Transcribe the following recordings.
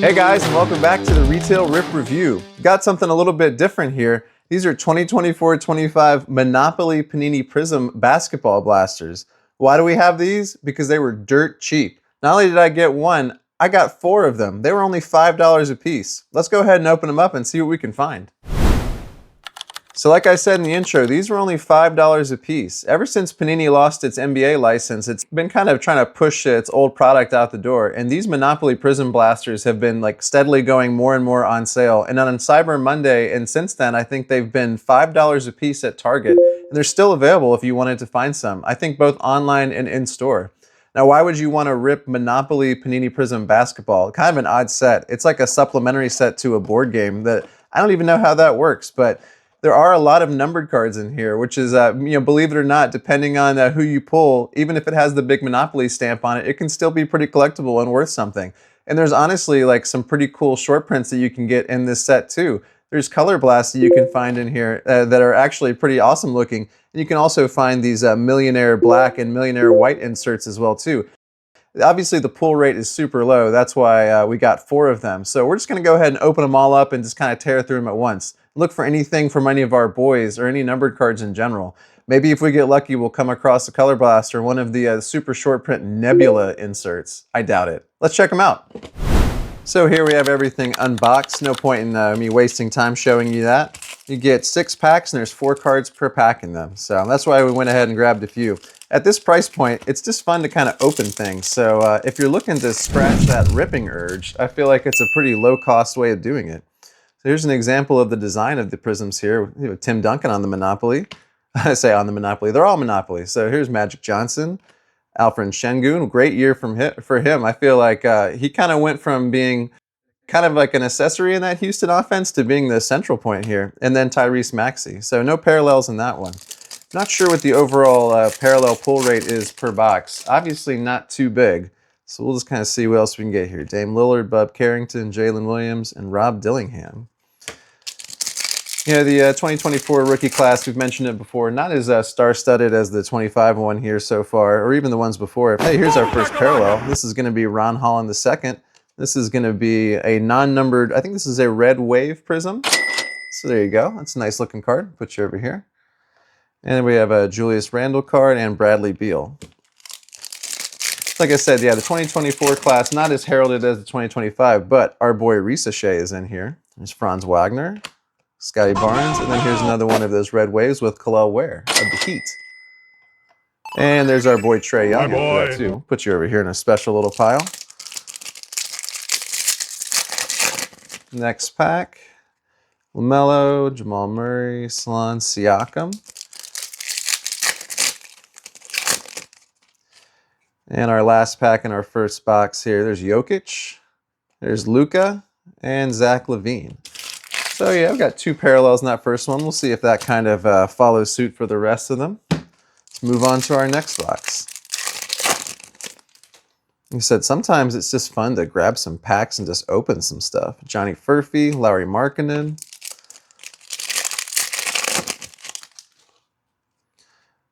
Hey guys, and welcome back to the Retail Rip Review. Got something a little bit different here. These are 2024-25 Monopoly Panini Prizm basketball blasters. Why do we have these? Because they were dirt cheap. Not only did I get one, I got 4 of them. They were only $5 a piece. Let's go ahead and open them up and see what we can find. So like I said in the intro, these were only $5 a piece. Ever since Panini lost its NBA license, it's been kind of trying to push its old product out the door. And these Monopoly Prizm blasters have been like steadily going more and more on sale. And on Cyber Monday, and since then, I think they've been $5 a piece at Target. And they're still available if you wanted to find some. I think both online and in store. Now, why would you want to rip Monopoly Panini Prizm basketball? Kind of an odd set. It's like a supplementary set to a board game that I don't even know how that works, but there are a lot of numbered cards in here, which is, believe it or not, depending on who you pull, even if it has the big Monopoly stamp on it, it can still be pretty collectible and worth something. And there's honestly like some pretty cool short prints that you can get in this set too. There's color blasts that you can find in here that are actually pretty awesome looking. And you can also find these Millionaire Black and Millionaire White inserts as well too. Obviously the pull rate is super low, that's why we got 4 of them. So we're just gonna go ahead and open them all up and just kind of tear through them at once. Look for anything from any of our boys or any numbered cards in general. Maybe if we get lucky, we'll come across a Color Blast or one of the super short print Nebula inserts. I doubt it. Let's check them out. So here we have everything unboxed. No point in me wasting time showing you that. You get 6 packs and there's 4 cards per pack in them. So that's why we went ahead and grabbed a few. At this price point, it's just fun to kind of open things. So if you're looking to scratch that ripping urge, I feel like it's a pretty low cost way of doing it. So here's an example of the design of the Prizms here. You know, Tim Duncan on the Monopoly. I say on the Monopoly, they're all Monopoly. So here's Magic Johnson, Alfred Şengün. Great year for him. I feel like he kind of went from being kind of like an accessory in that Houston offense to being the central point here. And then Tyrese Maxey. So no parallels in that one. Not sure what the overall parallel pull rate is per box. Obviously not too big. So we'll just kind of see what else we can get here. Dame Lillard, Bub Carrington, Jalen Williams, and Rob Dillingham. You know, the 2024 rookie class, we've mentioned it before, not as star-studded as the 25 one here so far, or even the ones before. Hey, here's our first parallel. This is going to be Ron Holland II. This is going to be a non-numbered, I think this is a Red Wave Prism. So there you go. That's a nice looking card. Put you over here. And then we have a Julius Randle card and Bradley Beal. Like I said, yeah, the 2024 class, not as heralded as the 2025, but our boy Ricochet is in here. There's Franz Wagner, Scotty Barnes, and then here's another one of those red waves with Khalil Ware of the Heat. And there's our boy Trae Young after that too. Put you over here in a special little pile. Next pack, LaMelo, Jamal Murray, Salon Siakam. And our last pack in our first box here, there's Jokic, there's Luka, and Zach LaVine. So yeah, I've got 2 parallels in that first one. We'll see if that kind of follows suit for the rest of them. Let's move on to our next box. Like I said, sometimes it's just fun to grab some packs and just open some stuff. Johnny Furphy, Lauri Markkanen.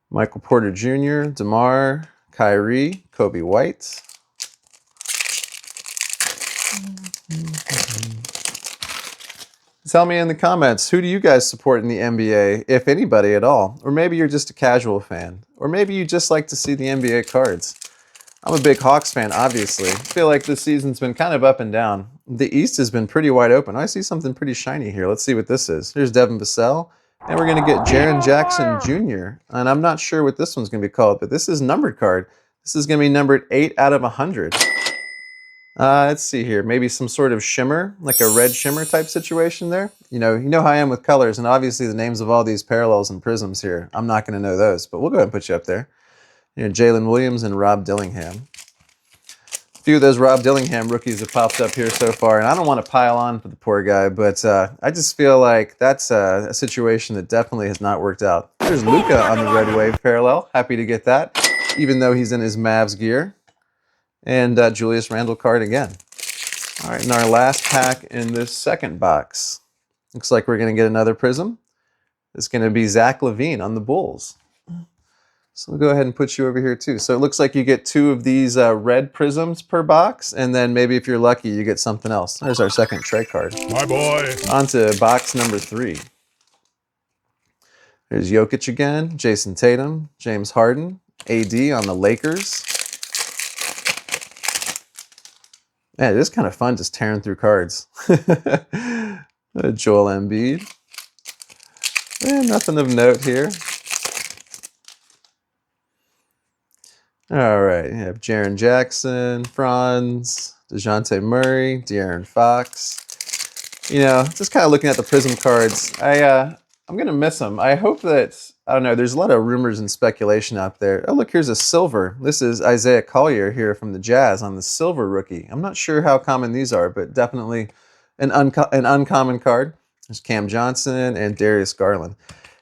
Michael Porter Jr., DeMar, Kyrie, Kobe White. Tell me in the comments, who do you guys support in the NBA, if anybody at all? Or maybe you're just a casual fan. Or maybe you just like to see the NBA cards. I'm a big Hawks fan, obviously. I feel like this season's been kind of up and down. The East has been pretty wide open. I see something pretty shiny here. Let's see what this is. Here's Devin Vassell. And we're going to get Jaren Jackson Jr. And I'm not sure what this one's going to be called, but this is a numbered card. This is going to be numbered 8 out of 100. Let's see here. Maybe some sort of shimmer, like a red shimmer type situation there. You know how I am with colors, and obviously the names of all these parallels and prisms here, I'm not going to know those, but we'll go ahead and put you up there. You know, Jalen Williams and Rob Dillingham. A few of those Rob Dillingham rookies have popped up here so far, and I don't want to pile on for the poor guy, but I just feel like that's a situation that definitely has not worked out. There's Luka on the Red Wave parallel. Happy to get that, even though he's in his Mavs gear. And Julius Randle card again. All right, in our last pack in this second box, looks like we're going to get another Prism. It's going to be Zach LaVine on the Bulls. So we'll go ahead and put you over here too. So it looks like you get 2 of these red prisms per box, and then maybe if you're lucky, you get something else. There's our second Trey card. My boy. On to box number 3. There's Jokic again, Jason Tatum, James Harden, AD on the Lakers. Man, it is kind of fun just tearing through cards. Joel Embiid. Nothing of note here. All right, you have Jaren Jackson, Franz, DeJounte Murray, De'Aaron Fox. You know, just kind of looking at the Prism cards, I'm going to miss them. I hope that, I don't know, there's a lot of rumors and speculation out there. Oh, look, here's a silver. This is Isaiah Collier here from the Jazz on the silver rookie. I'm not sure how common these are, but definitely an uncommon card. There's Cam Johnson and Darius Garland.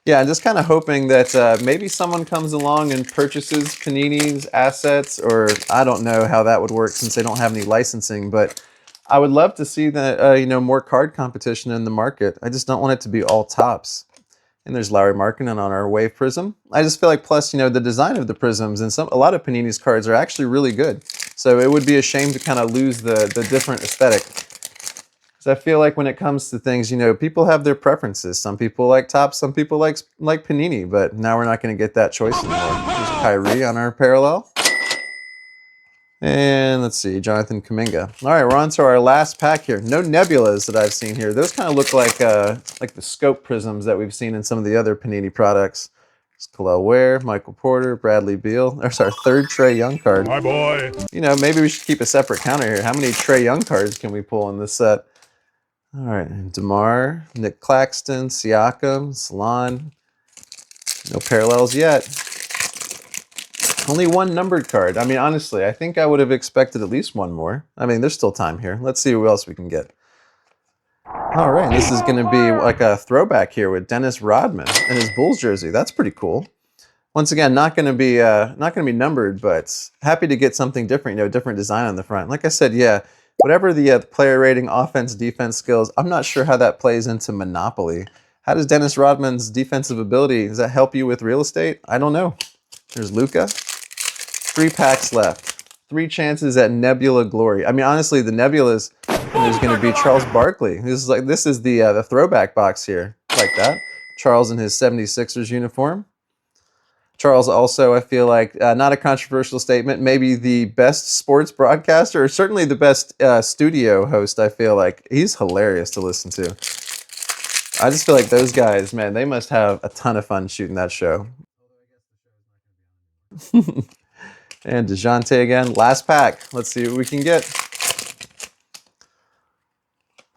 Yeah, I'm just kind of hoping that maybe someone comes along and purchases Panini's assets, or I don't know how that would work since they don't have any licensing, but I would love to see that, you know, more card competition in the market. I just don't want it to be all tops. And there's Lauri Markkanen on our Wave Prism. I just feel like, plus, you know, the design of the Prisms and a lot of Panini's cards are actually really good. So it would be a shame to kind of lose the different aesthetic. Because I feel like when it comes to things, you know, people have their preferences. Some people like Topps, some people like Panini, but now we're not going to get that choice anymore. There's Kyrie on our parallel. And let's see, Jonathan Kuminga. All right, we're on to our last pack here. No nebulas that I've seen here. Those kind of look like the scope prisms that we've seen in some of the other Panini products. There's Khalil Ware, Michael Porter, Bradley Beal. There's our third Trae Young card. My boy. You know, maybe we should keep a separate counter here. How many Trae Young cards can we pull in this set? All right, DeMar, Nick Claxton, Siakam, Salon. No parallels yet. Only one numbered card. I mean, honestly, I think I would have expected at least one more. I mean, there's still time here. Let's see who else we can get. All right, this is going to be like a throwback here with Dennis Rodman and his Bulls jersey. That's pretty cool. Once again, not going to be numbered, but happy to get something different. You know, different design on the front. Like I said, yeah, whatever the player rating, offense, defense skills, I'm not sure how that plays into Monopoly. How does Dennis Rodman's defensive ability, does that help you with real estate? I don't know. There's Luka. 3 packs left. 3 chances at Nebula Glory. I mean, honestly, the Nebulas, there's going to be Charles Barkley. This is the throwback box here, like that. Charles in his 76ers uniform. Charles also, I feel like, not a controversial statement, maybe the best sports broadcaster, or certainly the best studio host, I feel like. He's hilarious to listen to. I just feel like those guys, man, they must have a ton of fun shooting that show. And DeJounte again. Last pack. Let's see what we can get.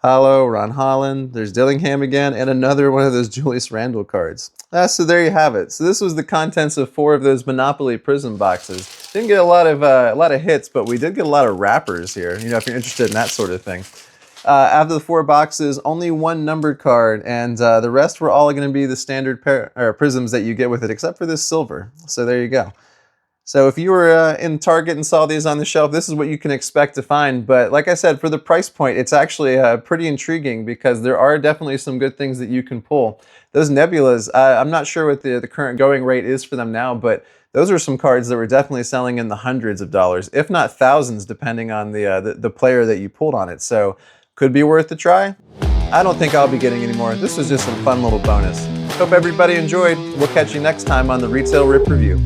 Paolo, Ron Holland. There's Dillingham again. And another one of those Julius Randle cards. So there you have it. So this was the contents of 4 of those Monopoly Prism boxes. Didn't get a lot of hits, but we did get a lot of wrappers here, you know, if you're interested in that sort of thing. Out of the 4 boxes, only 1 numbered card, and the rest were all going to be the standard prisms that you get with it, except for this silver. So there you go. So if you were in Target and saw these on the shelf, this is what you can expect to find. But like I said, for the price point, it's actually pretty intriguing because there are definitely some good things that you can pull. Those Nebulas, I'm not sure what the current going rate is for them now, but those are some cards that were definitely selling in the hundreds of dollars, if not thousands, depending on the player that you pulled on it. So could be worth a try. I don't think I'll be getting any more. This was just a fun little bonus. Hope everybody enjoyed. We'll catch you next time on the Retail Rip Review.